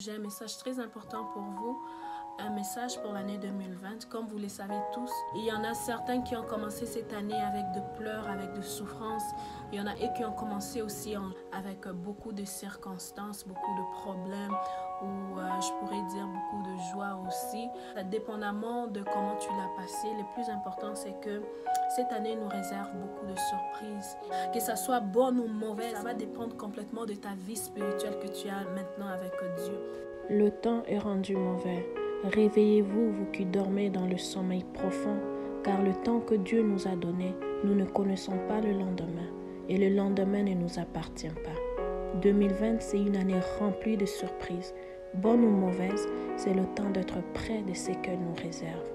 J'ai un message très important pour vous, un message pour l'année 2020. Comme vous le savez tous, il y en a certains qui ont commencé cette année avec de pleurs, avec de souffrances. Il y en a et qui ont commencé aussi avec beaucoup de circonstances, beaucoup de problèmes, ou je pourrais dire beaucoup de joie aussi. Dépendamment de comment tu l'as passé, le plus important c'est que cette année nous réserve beaucoup de surprises. Que ça soit bonne ou mauvaise, ça va dépendre complètement de ta vie spirituelle que tu as maintenant avec Dieu. Le temps est rendu mauvais. Réveillez-vous, vous qui dormez dans le sommeil profond, car le temps que Dieu nous a donné, nous ne connaissons pas le lendemain, et le lendemain ne nous appartient pas. 2020, c'est une année remplie de surprises. Bonne ou mauvaise, c'est le temps d'être près de ce qu'elle nous réserve.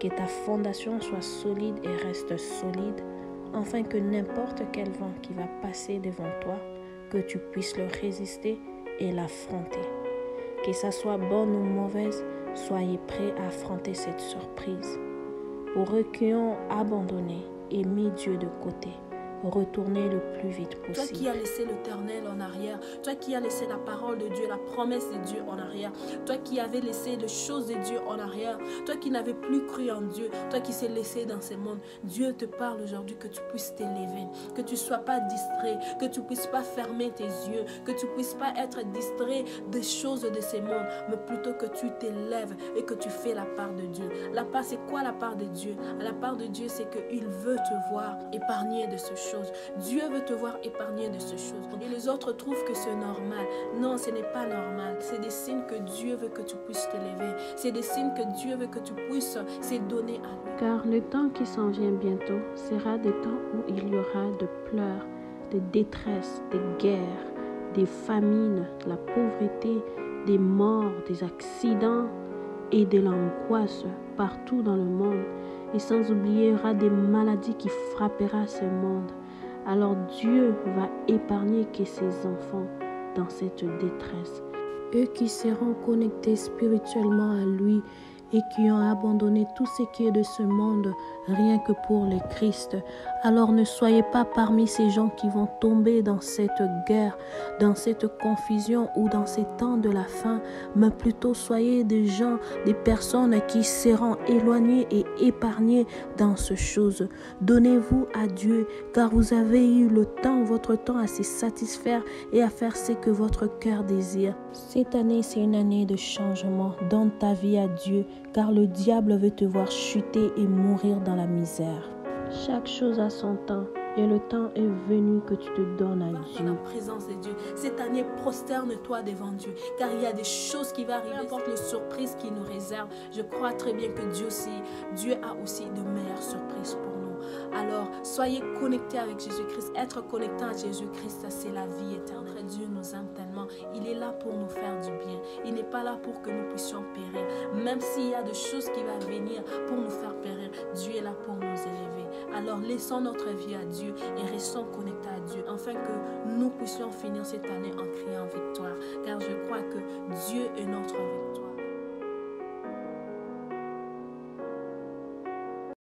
Que ta fondation soit solide et reste solide, afin que n'importe quel vent qui va passer devant toi, que tu puisses le résister et l'affronter. Que ça soit bonne ou mauvaise, soyez prêts à affronter cette surprise. Pour eux qui ont abandonné et mis Dieu de côté, retournez le plus vite possible. Toi qui as laissé l'Éternel en arrière, toi qui as laissé la parole de Dieu, la promesse de Dieu en arrière, toi qui avais laissé les choses de Dieu en arrière, toi qui n'avais plus cru en Dieu, toi qui s'est laissé dans ce monde, Dieu te parle aujourd'hui que tu puisses t'élever, que tu ne sois pas distrait, que tu ne puisses pas fermer tes yeux, que tu ne puisses pas être distrait des choses de ce monde, mais plutôt que tu t'élèves et que tu fais la part de Dieu. La part, c'est quoi la part de Dieu? La part de Dieu, c'est qu'il veut te voir épargné de ce chose. Dieu veut te voir épargné de ces choses. Et les autres trouvent que c'est normal. Non, ce n'est pas normal. C'est des signes que Dieu veut que tu puisses t'élever. C'est des signes que Dieu veut que tu puisses se donner à lui. Car le temps qui s'en vient bientôt sera des temps où il y aura de pleurs, de détresse, des guerres, des famines, de la pauvreté, des morts, des accidents et de l'angoisse partout dans le monde. Et sans oublier, il y aura des maladies qui frapperont ce monde. Alors Dieu va épargner que ses enfants dans cette détresse. Eux qui seront connectés spirituellement à lui et qui ont abandonné tout ce qui est de ce monde, rien que pour le Christ. Alors ne soyez pas parmi ces gens qui vont tomber dans cette guerre, dans cette confusion ou dans ces temps de la fin, mais plutôt soyez des gens, des personnes qui seront éloignées et épargnées dans ces choses. Donnez-vous à Dieu, car vous avez eu le temps, votre temps à se satisfaire et à faire ce que votre cœur désire. Cette année, c'est une année de changement. Donne ta vie à Dieu, car le diable veut te voir chuter et mourir dans la misère. Chaque chose a son temps, et le temps est venu que tu te donnes à Dieu. Dans la présence de Dieu. Cette année, prosterne-toi devant Dieu, car il y a des choses qui vont arriver, peu importe les surprises qu'il nous réserve. Je crois très bien que Dieu a aussi de meilleures surprises pour nous. Alors, soyez connectés avec Jésus-Christ. Être connecté à Jésus-Christ, c'est la vie éternelle. Dieu nous aime tellement. Il est là pour nous faire du bien. Il n'est pas là pour que nous puissions périr. Même s'il y a des choses qui vont venir pour nous faire périr, Dieu est là pour nous élever. Alors, laissons notre vie à Dieu et restons connectés à Dieu, afin que nous puissions finir cette année en criant victoire. Car je crois que Dieu est notre victoire.